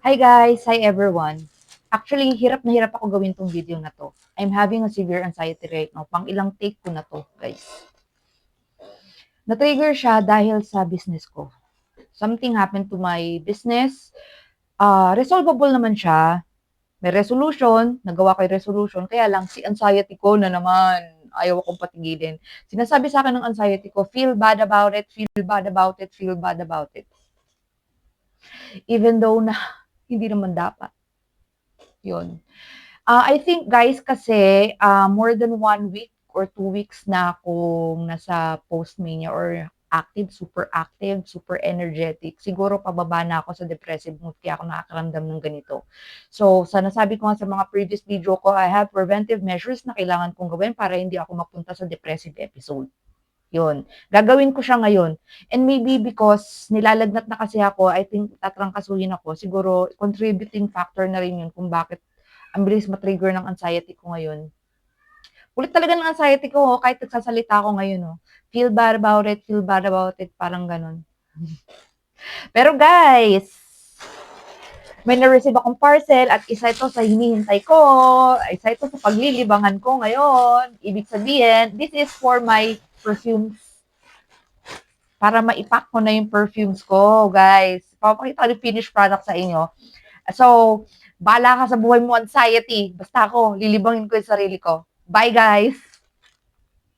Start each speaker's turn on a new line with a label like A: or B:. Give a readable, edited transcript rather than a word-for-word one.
A: Hi guys! Hi everyone! Actually, hirap na hirap ako gawin tong video na to. I'm having a severe anxiety right now. Pang ilang take ko na to, guys. Na-trigger siya dahil sa business ko. Something happened to my business. Resolvable naman siya. May resolution. Nagawa ko yung resolution. Kaya lang, si anxiety ko na naman. Ayaw akong patigilin. Sinasabi sa akin ng anxiety ko, feel bad about it, feel bad about it, feel bad about it. Even though na hindi naman dapat. Yun. I think guys kasi more than 1 week or 2 weeks na akong nasa Postmania or active, super energetic. Siguro pababa na ako sa depressive mood kaya ako nakakaramdam ng ganito. So, sa nasabi ko nga sa mga previous video ko, I have preventive measures na kailangan kong gawin para hindi ako mapunta sa depressive episode. Yun. Gagawin ko siya ngayon. And maybe because nilalagnat na kasi ako, I think tatrangkasuhin ako. Siguro contributing factor na rin yun kung bakit ang bilis ma-trigger ng anxiety ko ngayon. Kulit talaga ng anxiety ko, kahit nagsasalita ako ngayon, feel bad about it, parang ganun. Pero guys, may na-receive akong parcel at isa ito sa hinihintay ko, isa ito sa paglilibangan ko ngayon. Ibig sabihin, this is for my perfumes. Para maipack ko na yung perfumes ko, guys. Papakita ko yung finished product sa inyo. So, bahala ka sa buhay mo, anxiety. Basta ako, lilibangin ko yung sarili ko. Bye, guys!